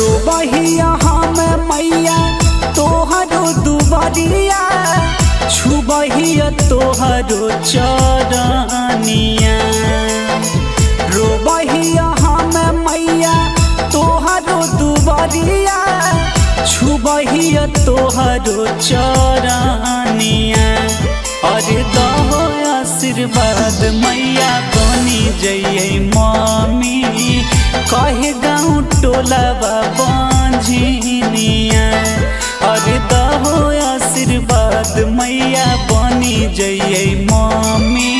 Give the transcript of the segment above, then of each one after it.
रोबहिया हम मैया तोहरो दुबरिया, छुबहिया तोहरो चरनिया। रोबहिया हम मैया तोहरो दुबरिया, छुबहिया तोहरो चरनिया। अरे दहो आशीर्वाद मैया बनी जइए मम्मी, कहे गाँव टोला बांझिनिया। अरे दहो आशीर्वाद मैया बनी जइए मम्मी,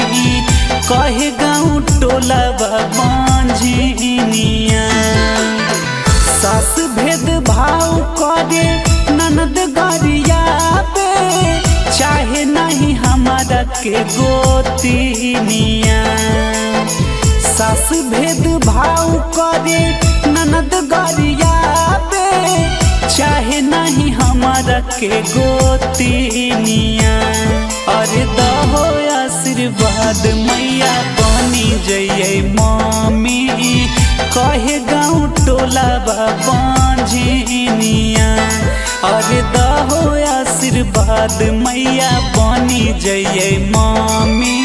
कहे गाँव टोला बांझिनिया। सास भेद भाव करे ननद गरिया पे, चाहे नहीं हमारा के गोतिनिया। सास भेद भाव करे ननद गरिया पे, चाहे नहीं हमारा के गोतिनिया। अरे दहो आशीर्वाद मैया बनी जइए मम्मी, कहे गाँव टोला बांझिनिया। अरे दहो आशीर्वाद मैया बनी जइए मम्मी,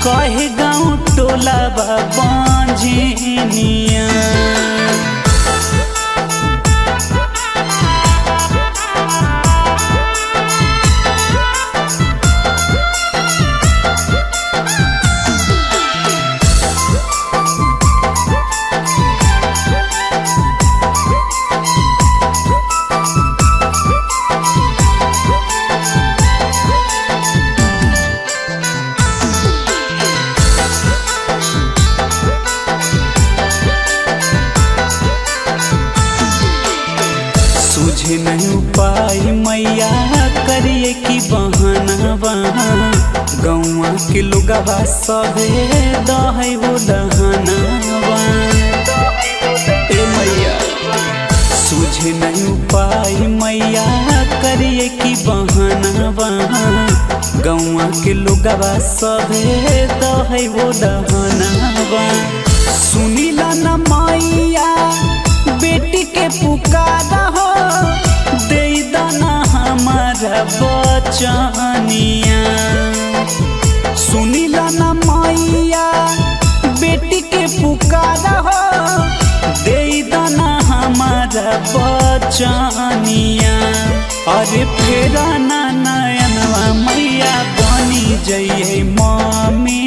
कहे गाँव टोला बांझिनिया। तुझे नहीं उपाय मैया करिए कि बहाना, गौवा के लोगवा सभे दहे वो दहनावा। ए मैया तुझे नहीं उपाय मैया करिए कि बहाना, गौवा के लोगवा सभे दहे वो दहनावा। सुनीला न मैया बेटी के पुकारा हो, दे दाना हमारा बचनिया। सुनीला न मैया बेटी के पुकारा हो, दे दाना हमारा बचनिया। अरे फेरा ना नयनवा मैया बनी जइए मम्मी,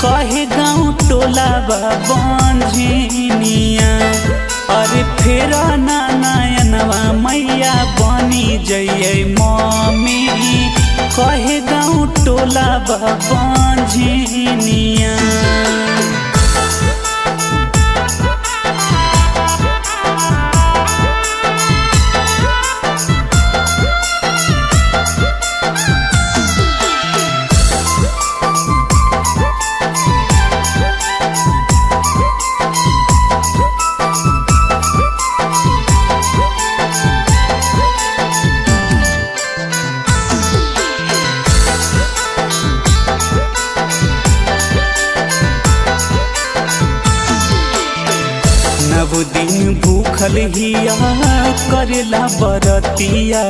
कहे गाँव टोला बांझिनिया। अरे फेरा ना नयनवा मैया बनी जइए मम्मी, कहे गाँव टोला बांझिनिया। नव दिन भूखल हिया करेला बरतिया,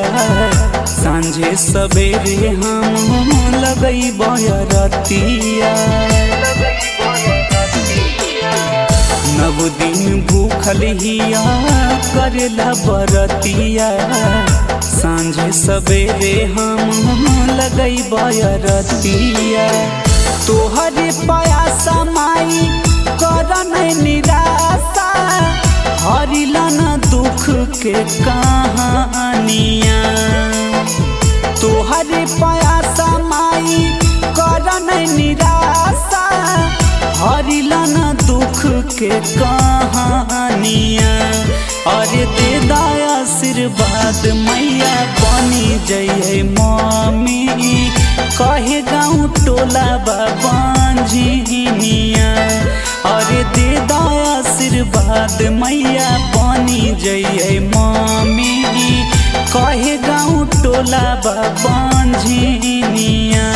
सांझे सवेरे हम लगई बयरतिया। नव दिन भूखल हिया करेला बरतिया, सांझे सवेरे हम लगई बयरतिया। तोहरे प्यासा माई करन निराशा, हरिला न दुख के कहानिया। तोहरे प्यासा माई करन निराशा, हरिला न दुख के कहानिया। अरे दे दाया आशीर्वाद मैया बनी जइए मम्मी, कहे गाँव टोला बांझिनिया। अरे दे दाया आशीर्वाद मैया बनी जइए मम्मी, कहे गाँव टोला बांझिनिया।